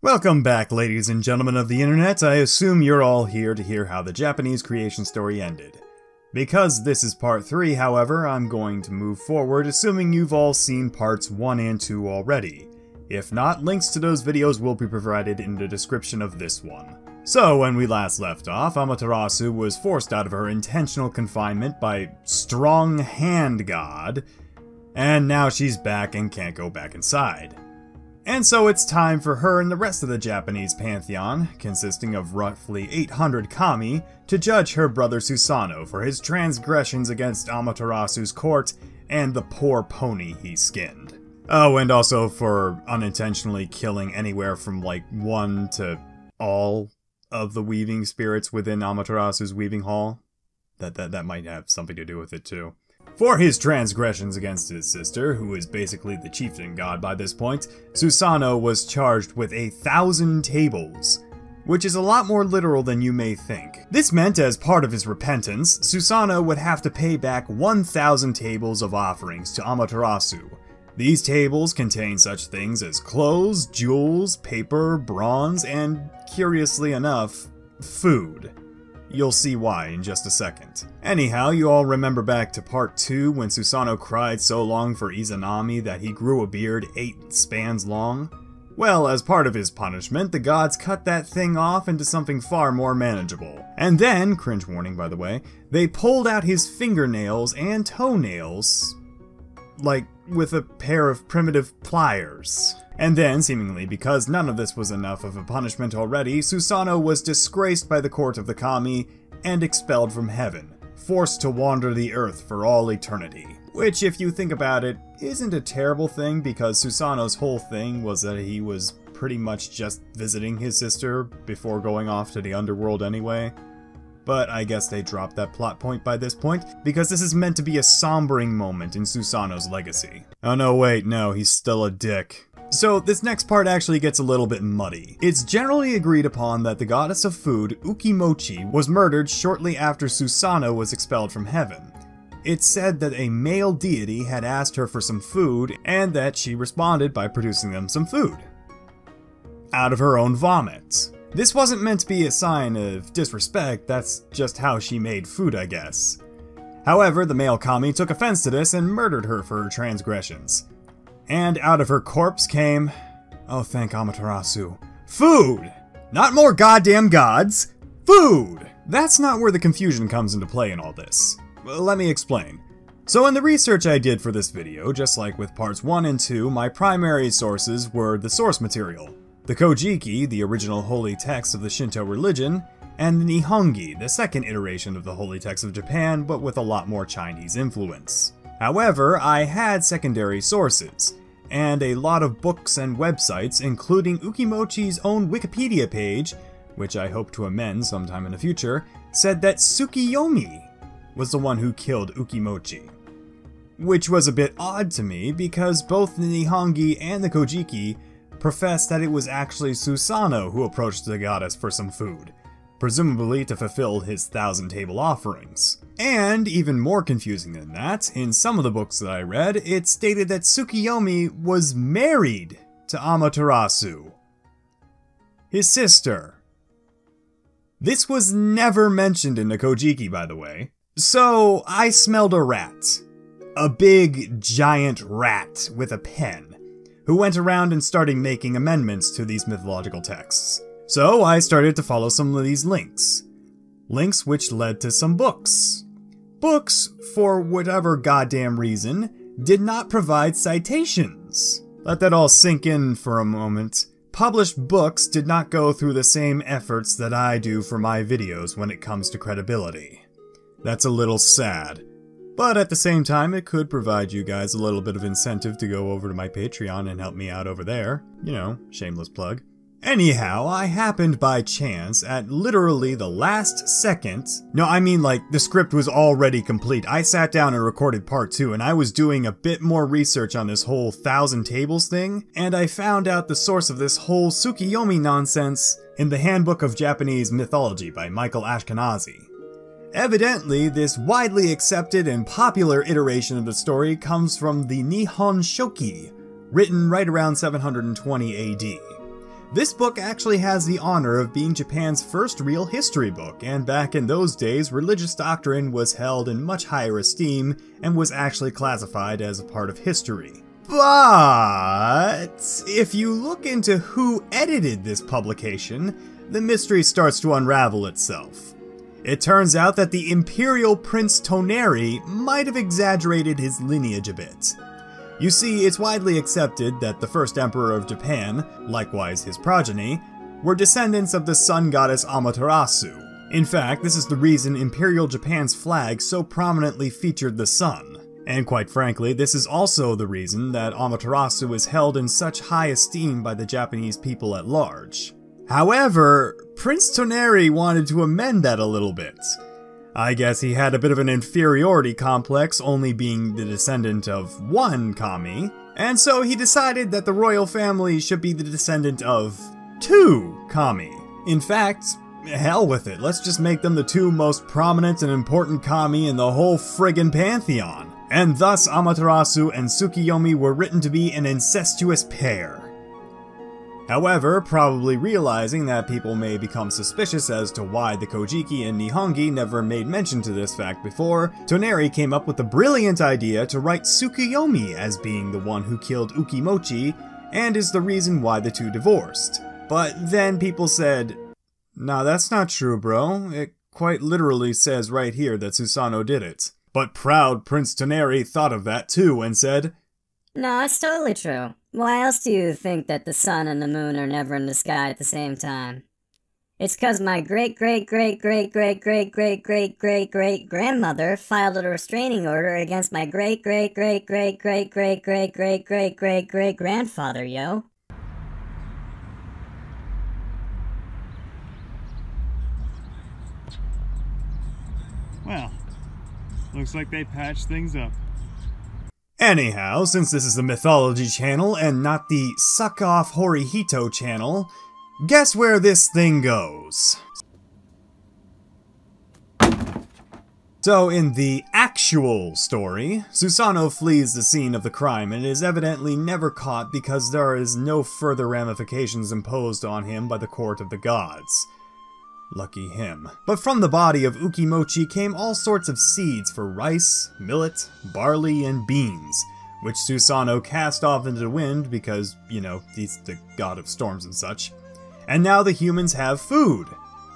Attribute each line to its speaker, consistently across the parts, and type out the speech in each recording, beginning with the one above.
Speaker 1: Welcome back, ladies and gentlemen of the internet. I assume you're all here to hear how the Japanese creation story ended. Because this is part 3, however, I'm going to move forward, assuming you've all seen parts 1 and 2 already. If not, links to those videos will be provided in the description of this one. So, when we last left off, Amaterasu was forced out of her intentional confinement by Strong Hand God, and now she's back and can't go back inside. And so it's time for her and the rest of the Japanese pantheon, consisting of roughly 800 kami, to judge her brother Susanoo for his transgressions against Amaterasu's court and the poor pony he skinned. Oh, and also for unintentionally killing anywhere from like 1 to all of the weaving spirits within Amaterasu's weaving hall. That might have something to do with it too. For his transgressions against his sister, who is basically the chieftain god by this point, Susanoo was charged with 1,000 tables, which is a lot more literal than you may think. This meant as part of his repentance, Susanoo would have to pay back 1,000 tables of offerings to Amaterasu. These tables contain such things as clothes, jewels, paper, bronze, and, curiously enough, food. You'll see why in just a second. Anyhow, you all remember back to part 2 when Susanoo cried so long for Izanami that he grew a beard 8 spans long? Well, as part of his punishment, the gods cut that thing off into something far more manageable. And then, cringe warning by the way, they pulled out his fingernails and toenails, like with a pair of primitive pliers. And then, seemingly because none of this was enough of a punishment already, Susanoo was disgraced by the court of the kami and expelled from heaven, forced to wander the earth for all eternity. Which, if you think about it, isn't a terrible thing because Susanoo's whole thing was that he was pretty much just visiting his sister before going off to the underworld anyway. But I guess they dropped that plot point by this point, because this is meant to be a sombering moment in Susanoo's legacy. Oh no, wait, no, he's still a dick. So this next part actually gets a little bit muddy. It's generally agreed upon that the goddess of food, Uke Mochi, was murdered shortly after Susanoo was expelled from heaven. It's said that a male deity had asked her for some food, and that she responded by producing them some food out of her own vomit. This wasn't meant to be a sign of disrespect, that's just how she made food, I guess. However, the male kami took offense to this and murdered her for her transgressions. And out of her corpse came, oh thank Amaterasu, food! Not more goddamn gods, food! That's not where the confusion comes into play in all this. Well, let me explain. So in the research I did for this video, just like with parts 1 and 2, my primary sources were the source material, the Kojiki, the original holy text of the Shinto religion, and the Nihongi, the second iteration of the holy text of Japan, but with a lot more Chinese influence. However, I had secondary sources, and a lot of books and websites, including Uke Mochi's own Wikipedia page, which I hope to amend sometime in the future, said that Tsukiyomi was the one who killed Uke Mochi. Which was a bit odd to me, because both the Nihongi and the Kojiki professed that it was actually Susanoo who approached the goddess for some food, presumably to fulfill his 1,000-table offerings. And, even more confusing than that, in some of the books that I read, it stated that Tsukiyomi was married to Amaterasu, his sister. This was never mentioned in the Kojiki, by the way. So, I smelled a rat. A big, giant rat with a pen, who went around and started making amendments to these mythological texts. So I started to follow some of these links. Links which led to some books. Books, for whatever goddamn reason, did not provide citations. Let that all sink in for a moment. Published books did not go through the same efforts that I do for my videos when it comes to credibility. That's a little sad. But at the same time, it could provide you guys a little bit of incentive to go over to my Patreon and help me out over there. You know, shameless plug. Anyhow, I happened by chance at literally the last second. No, I mean like the script was already complete. I sat down and recorded part 2 and I was doing a bit more research on this whole 1,000 tables thing, and I found out the source of this whole Tsukiyomi nonsense in the Handbook of Japanese Mythology by Michael Ashkenazi. Evidently, this widely accepted and popular iteration of the story comes from the Nihon Shoki, written right around 720 AD. This book actually has the honor of being Japan's first real history book, and back in those days, religious doctrine was held in much higher esteem and was actually classified as a part of history. But if you look into who edited this publication, the mystery starts to unravel itself. It turns out that the Imperial Prince Toneri might have exaggerated his lineage a bit. You see, it's widely accepted that the first emperor of Japan, likewise his progeny, were descendants of the sun goddess Amaterasu. In fact, this is the reason Imperial Japan's flag so prominently featured the sun. And quite frankly, this is also the reason that Amaterasu is held in such high esteem by the Japanese people at large. However, Prince Toneri wanted to amend that a little bit. I guess he had a bit of an inferiority complex, only being the descendant of one kami, and so he decided that the royal family should be the descendant of 2 kami. In fact, hell with it, let's just make them the 2 most prominent and important kami in the whole friggin' pantheon. And thus Amaterasu and Tsukiyomi were written to be an incestuous pair. However, probably realizing that people may become suspicious as to why the Kojiki and Nihongi never made mention to this fact before, Toneri came up with the brilliant idea to write Tsukiyomi as being the one who killed Uke Mochi, and is the reason why the 2 divorced. But then people said, "Nah, that's not true, bro. It quite literally says right here that Susanoo did it." But proud Prince Toneri thought of that too and said,
Speaker 2: "No, it's totally true. Why else do you think that the sun and the moon are never in the sky at the same time? It's 'cause my great-great-great-great-great-great-great-great-great-great-grandmother filed a restraining order against my great-great-great-great-great-great-great-great-great-great-grandfather, yo."
Speaker 3: Well, looks like they patched things up.
Speaker 1: Anyhow, since this is the Mythology channel and not the Suck Off Horihito channel, guess where this thing goes? So in the actual story, Susanoo flees the scene of the crime and is evidently never caught because there is no further ramifications imposed on him by the court of the gods. Lucky him. But from the body of Uke Mochi came all sorts of seeds for rice, millet, barley, and beans, which Susanoo cast off into the wind because, you know, he's the god of storms and such. And now the humans have food.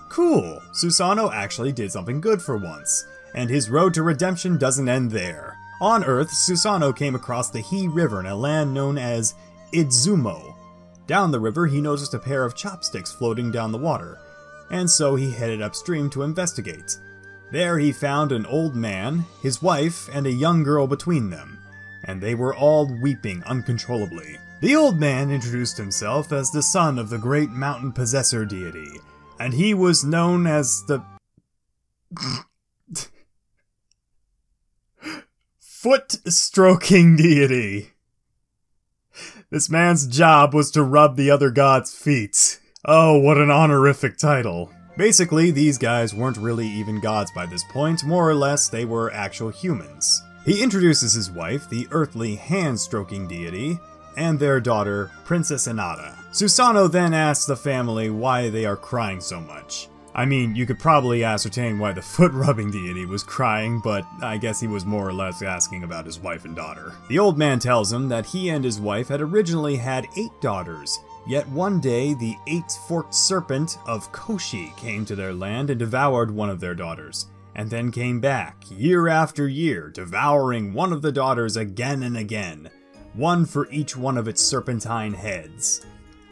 Speaker 1: Cool, Susanoo actually did something good for once, and his road to redemption doesn't end there. On Earth, Susanoo came across the Hi River in a land known as Idzumo. Down the river, he noticed a pair of chopsticks floating down the water, and so he headed upstream to investigate. There he found an old man, his wife, and a young girl between them, and they were all weeping uncontrollably. The old man introduced himself as the son of the great mountain possessor deity, and he was known as the foot-stroking deity. This man's job was to rub the other gods' feet. Oh, what an honorific title. Basically, these guys weren't really even gods by this point, more or less they were actual humans. He introduces his wife, the earthly hand-stroking deity, and their daughter, Princess Inada. Susanoo then asks the family why they are crying so much. I mean, you could probably ascertain why the foot-rubbing deity was crying, but I guess he was more or less asking about his wife and daughter. The old man tells him that he and his wife had originally had 8 daughters, yet one day the 8-forked serpent of Koshi came to their land and devoured one of their daughters, and then came back, year after year, devouring one of the daughters again and again, one for each one of its serpentine heads.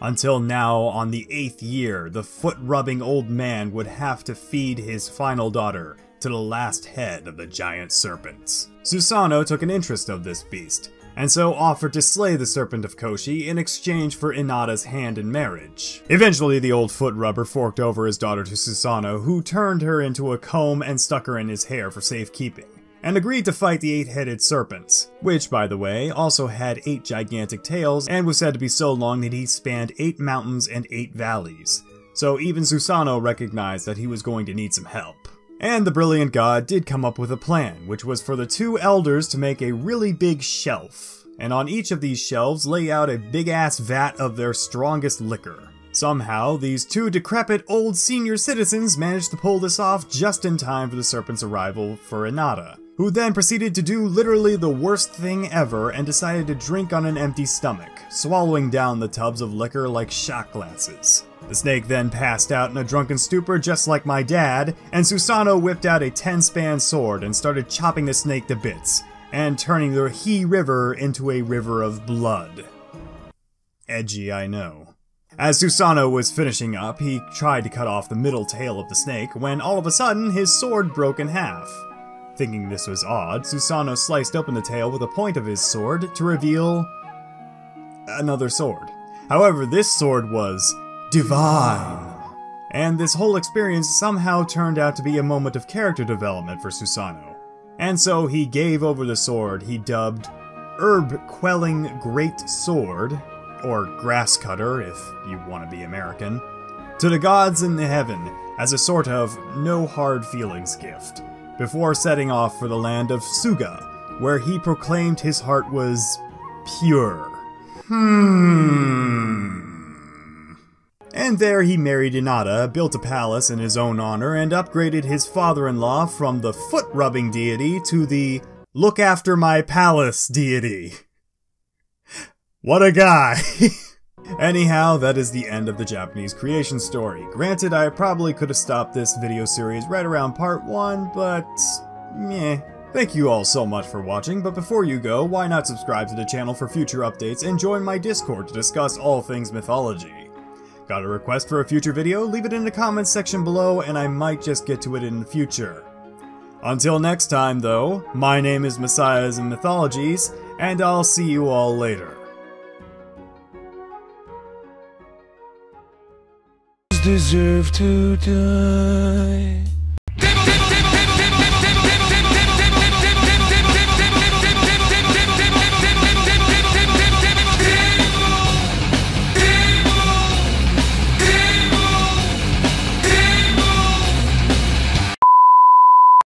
Speaker 1: Until now, on the 8th year, the foot-rubbing old man would have to feed his final daughter to the last head of the giant serpents. Susanoo took an interest of this beast, and so offered to slay the Serpent of Koshi in exchange for Inada's hand in marriage. Eventually, the old foot rubber forked over his daughter to Susanoo, who turned her into a comb and stuck her in his hair for safekeeping, and agreed to fight the 8-headed serpent, which, by the way, also had 8 gigantic tails and was said to be so long that he spanned 8 mountains and 8 valleys. So even Susanoo recognized that he was going to need some help. And the brilliant god did come up with a plan, which was for the 2 elders to make a really big shelf, and on each of these shelves lay out a big-ass vat of their strongest liquor. Somehow, these two decrepit old senior citizens managed to pull this off just in time for the serpent's arrival for Inada, who then proceeded to do literally the worst thing ever and decided to drink on an empty stomach, swallowing down the tubs of liquor like shot glasses. The snake then passed out in a drunken stupor just like my dad, and Susanoo whipped out a 10-span sword and started chopping the snake to bits, and turning the He River into a river of blood. Edgy, I know. As Susanoo was finishing up, he tried to cut off the middle tail of the snake when all of a sudden his sword broke in half. Thinking this was odd, Susanoo sliced open the tail with the point of his sword to reveal another sword. However, this sword was divine. And this whole experience somehow turned out to be a moment of character development for Susanoo. And so he gave over the sword he dubbed Herb-Quelling Great Sword, or Grass Cutter if you want to be American, to the gods in the heaven as a sort of no hard feelings gift, before setting off for the land of Suga, where he proclaimed his heart was pure. And there he married Inada, built a palace in his own honor, and upgraded his father-in-law from the foot-rubbing deity to the look-after-my-palace deity. What a guy! Anyhow, that is the end of the Japanese creation story. Granted, I probably could have stopped this video series right around part 1, but meh. Thank you all so much for watching, but before you go, why not subscribe to the channel for future updates and join my Discord to discuss all things mythology. Got a request for a future video? Leave it in the comments section below and I might just get to it in the future. Until next time though, my name is Messiahs and Mythologies, and I'll see you all later.
Speaker 4: Deserve to die.